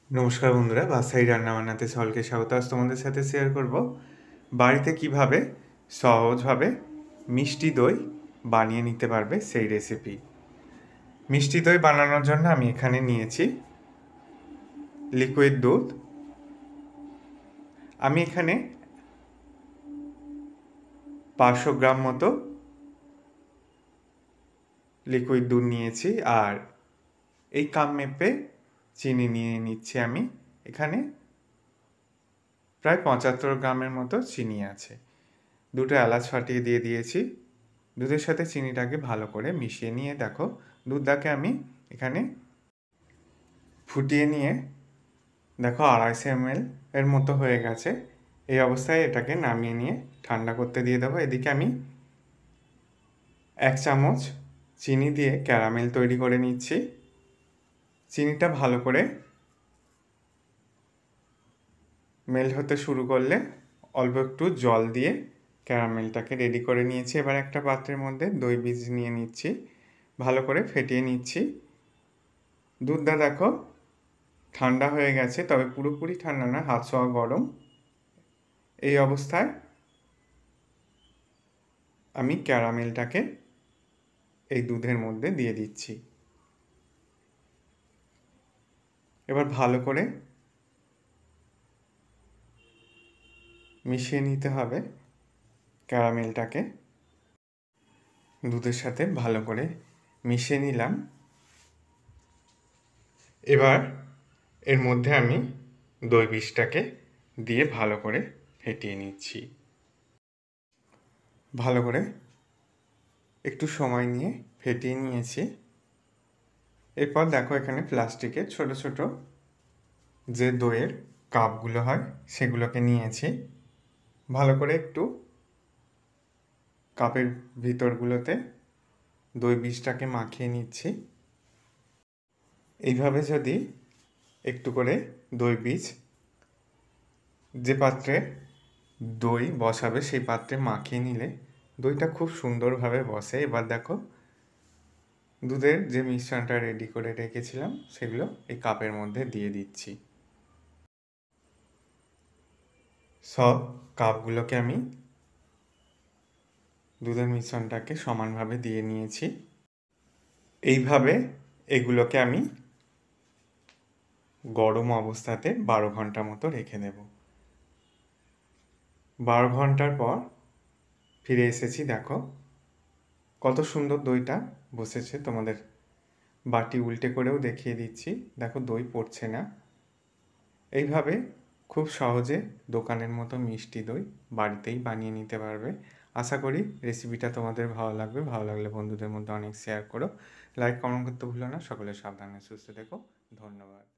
নমস্কার বন্ধুরা, বাসাই রান্নাবান্নাতে সকলকে স্বাগত। আজ তোমাদের সাথে শেয়ার করব বাড়িতে কিভাবে সহজভাবে মিষ্টি দই বানিয়ে নিতে পারবে সেই রেসিপি। মিষ্টি দই বানানোর জন্য আমি এখানে নিয়েছি লিকুইড দুধ। আমি এখানে 500 গ্রাম মতো লিকুইড দুধ নিয়েছি, আর এই কাপ মেপে চিনি নিয়ে নিচ্ছি। আমি এখানে প্রায় 75 গ্রামের মতো চিনি আছে। দুটো এলাচ ফাটিয়ে দিয়ে দিয়েছি। দুধের সাথে চিনিটাকে ভালো করে মিশিয়ে নিয়ে দেখো দুধটাকে আমি এখানে ফুটিয়ে নিয়ে দেখো 250 ml এর মতো হয়ে গেছে। এই অবস্থায় এটাকে নামিয়ে নিয়ে ঠান্ডা করতে দিয়ে দেবো। এদিকে আমি 1 চামচ চিনি দিয়ে ক্যারামেল তৈরি করে নিচ্ছি। চিনিটা ভালো করে মেল্ট হতে শুরু করলে অল্প একটু জল দিয়ে ক্যারামেলটাকে রেডি করে নিয়েছি। এবার একটা পাত্রের মধ্যে দই বীজ নিয়ে নিচ্ছি, ভালো করে ফেটিয়ে নিচ্ছি। দুধটা দেখো ঠান্ডা হয়ে গেছে, তবে পুরোপুরি ঠান্ডা না, হাত ছোঁয়া গরম। এই অবস্থায় আমি ক্যারামেলটাকে এই দুধের মধ্যে দিয়ে দিচ্ছি। এবার ভালো করে মিশিয়ে নিতে হবে ক্যারামেলটাকে। দুধের সাথে ভালো করে মিশিয়ে নিলাম। এবার এর মধ্যে আমি দই বীজটাকে দিয়ে ভালো করে ফেটিয়ে নিচ্ছি। ভালো করে একটু সময় নিয়ে ফেটিয়ে নিয়েছি। এরপর দেখো এখানে প্লাস্টিকের ছোট ছোট যে দইয়ের কাপগুলো হয় সেগুলোকে নিয়েছি। ভালো করে একটু কাপের ভিতরগুলোতে দই বীজটাকে মাখিয়ে নিচ্ছি। এইভাবে যদি একটু করে দই বীজ যে পাত্রে দই বসাবে সেই পাত্রে মাখিয়ে নিলে দইটা খুব সুন্দরভাবে বসে। এবার দেখো দুধের যে মিশ্রণটা রেডি করে রেখেছিলাম সেগুলো এই কাপের মধ্যে দিয়ে দিচ্ছি। সব কাপগুলোকে আমি দুধের মিশ্রণটাকে সমানভাবে দিয়ে নিয়েছি। এইভাবে এগুলোকে আমি গরম অবস্থাতে 12 ঘন্টা মতো রেখে দেব। 12 ঘন্টার পর ফিরে এসেছি। দেখো কত সুন্দর দইটা বসেছে। তোমাদের বাটি উল্টে করেও দেখিয়ে দিচ্ছি। দেখো দই পড়ছে না। এইভাবে খুব সহজে দোকানের মতো মিষ্টি দই বাড়িতেই বানিয়ে নিতে পারবে। আশা করি রেসিপিটা তোমাদের ভালো লাগবে। ভালো লাগলে বন্ধুদের মধ্যে অনেক শেয়ার করো। লাইক কমেন্ট করতে ভুলো না। সকলে সাবধানে সুস্থ থেকো। ধন্যবাদ।